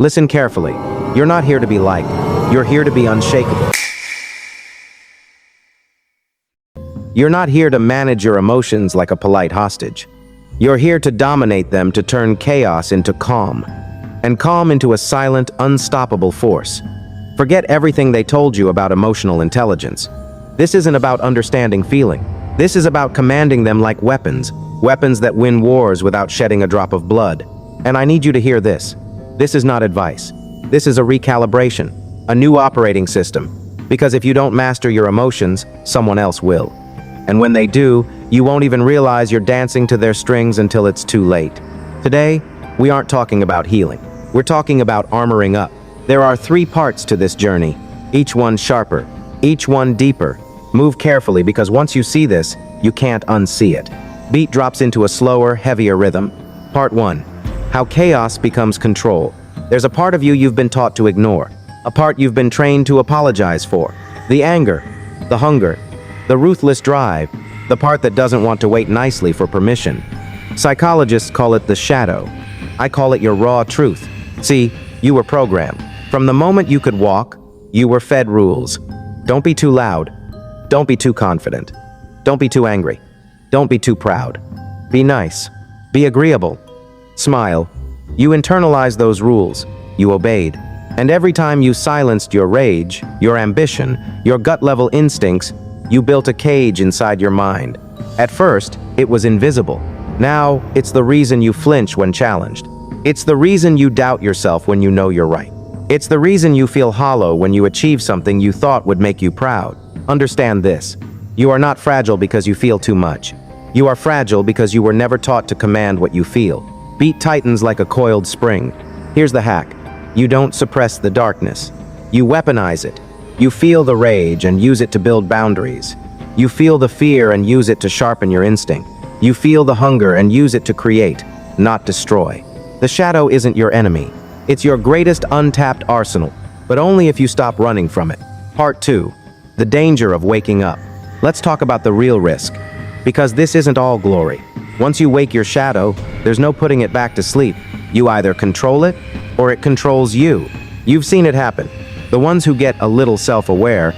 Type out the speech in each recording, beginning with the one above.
Listen carefully. You're not here to be liked. You're here to be unshakable. You're not here to manage your emotions like a polite hostage. You're here to dominate them, to turn chaos into calm, and calm into a silent, unstoppable force. Forget everything they told you about emotional intelligence. This isn't about understanding feeling. This is about commanding them like weapons, weapons that win wars without shedding a drop of blood. And I need you to hear this. This is not advice. This is a recalibration, a new operating system. Because if you don't master your emotions, someone else will. And when they do, you won't even realize you're dancing to their strings until it's too late. Today, we aren't talking about healing. We're talking about armoring up. There are 3 parts to this journey, each one sharper, each one deeper. Move carefully, because once you see this, you can't unsee it. Beat drops into a slower, heavier rhythm. Part 1. How chaos becomes control. There's a part of you you've been taught to ignore, a part you've been trained to apologize for. The anger, the hunger, the ruthless drive, the part that doesn't want to wait nicely for permission. Psychologists call it the shadow. I call it your raw truth. See, you were programmed. From the moment you could walk, you were fed rules. Don't be too loud. Don't be too confident. Don't be too angry. Don't be too proud. Be nice. Be agreeable. Smile. You internalized those rules. You obeyed. And every time you silenced your rage, your ambition, your gut-level instincts, you built a cage inside your mind. At first, it was invisible. Now, it's the reason you flinch when challenged. It's the reason you doubt yourself when you know you're right. It's the reason you feel hollow when you achieve something you thought would make you proud. Understand this. You are not fragile because you feel too much. You are fragile because you were never taught to command what you feel. Beat tightens like a coiled spring. Here's the hack. You don't suppress the darkness. You weaponize it. You feel the rage and use it to build boundaries. You feel the fear and use it to sharpen your instinct. You feel the hunger and use it to create, not destroy. The shadow isn't your enemy. It's your greatest untapped arsenal, but only if you stop running from it. Part 2. The danger of waking up. Let's talk about the real risk, because this isn't all glory. Once you wake your shadow, there's no putting it back to sleep. You either control it, or it controls you. You've seen it happen. The ones who get a little self-aware,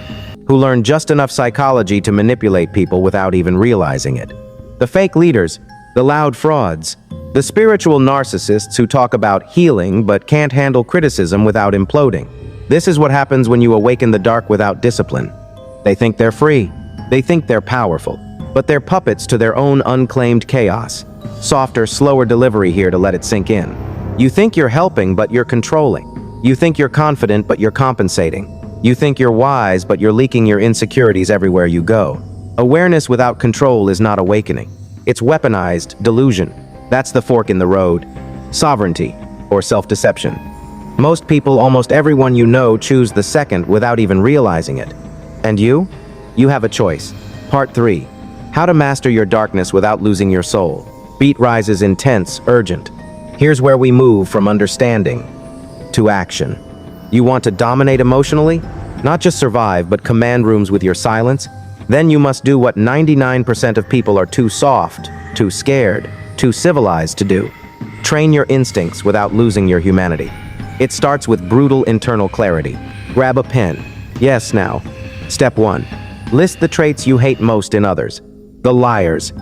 who learn just enough psychology to manipulate people without even realizing it. The fake leaders, the loud frauds, the spiritual narcissists who talk about healing but can't handle criticism without imploding. This is what happens when you awaken the dark without discipline. They think they're free. They think they're powerful. But they're puppets to their own unclaimed chaos. Softer, slower delivery here to let it sink in. You think you're helping, but you're controlling. You think you're confident, but you're compensating. You think you're wise, but you're leaking your insecurities everywhere you go. Awareness without control is not awakening. It's weaponized delusion. That's the fork in the road. Sovereignty, or self-deception. Most people, almost everyone you know, choose the second without even realizing it. And you? You have a choice. Part 3. How to master your darkness without losing your soul. Beat rises intense, urgent. Here's where we move from understanding to action. You want to dominate emotionally? Not just survive, but command rooms with your silence? Then you must do what 99% of people are too soft, too scared, too civilized to do. Train your instincts without losing your humanity. It starts with brutal internal clarity. Grab a pen. Yes, now. Step 1. List the traits you hate most in others. The liars,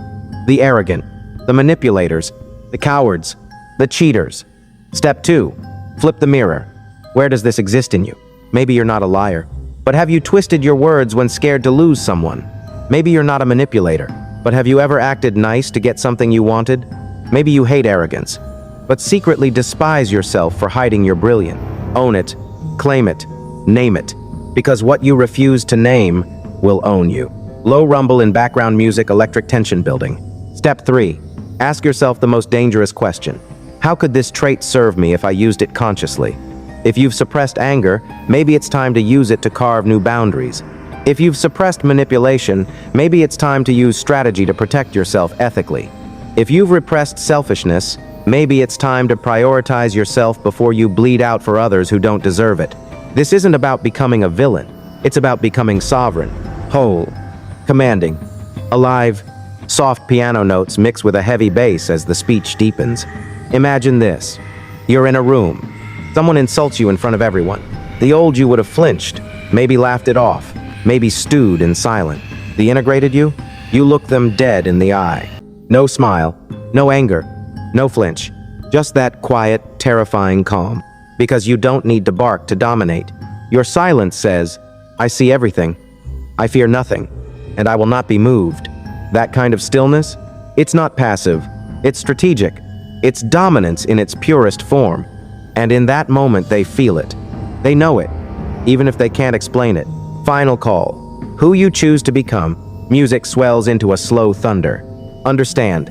the arrogant, the manipulators, the cowards, the cheaters. Step 2. Flip the mirror. Where does this exist in you? Maybe you're not a liar, but have you twisted your words when scared to lose someone? Maybe you're not a manipulator, but have you ever acted nice to get something you wanted? Maybe you hate arrogance, but secretly despise yourself for hiding your brilliance. Own it, claim it, name it, because what you refuse to name will own you. Low rumble in background music, electric tension building. Step 3. Ask yourself the most dangerous question. How could this trait serve me if I used it consciously? If you've suppressed anger, maybe it's time to use it to carve new boundaries. If you've suppressed manipulation, maybe it's time to use strategy to protect yourself ethically. If you've repressed selfishness, maybe it's time to prioritize yourself before you bleed out for others who don't deserve it. This isn't about becoming a villain. It's about becoming sovereign, whole, commanding, alive. Soft piano notes mix with a heavy bass as the speech deepens. Imagine this. You're in a room. Someone insults you in front of everyone. The old you would have flinched, maybe laughed it off, maybe stewed in silence. The integrated you look them dead in the eye. No smile, no anger, no flinch. Just that quiet, terrifying calm. Because you don't need to bark to dominate. Your silence says, I see everything. I fear nothing, and I will not be moved. That kind of stillness, it's not passive, it's strategic. It's dominance in its purest form. And in that moment they feel it. They know it, even if they can't explain it. Final call. Who you choose to become, music swells into a slow thunder. Understand,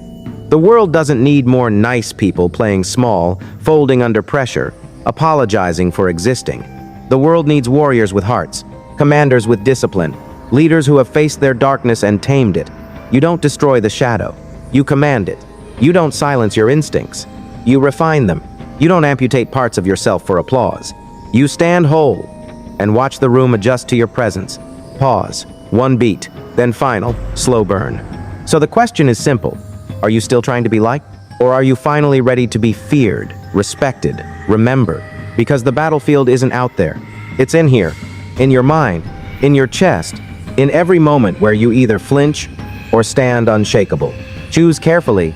the world doesn't need more nice people playing small, folding under pressure, apologizing for existing. The world needs warriors with hearts, commanders with discipline, leaders who have faced their darkness and tamed it. You don't destroy the shadow. You command it. You don't silence your instincts. You refine them. You don't amputate parts of yourself for applause. You stand whole and watch the room adjust to your presence. Pause, one beat, then final, slow burn. So the question is simple. Are you still trying to be liked? Or are you finally ready to be feared, respected, remembered? Because the battlefield isn't out there. It's in here, in your mind, in your chest, in every moment where you either flinch or stand unshakable. Choose carefully,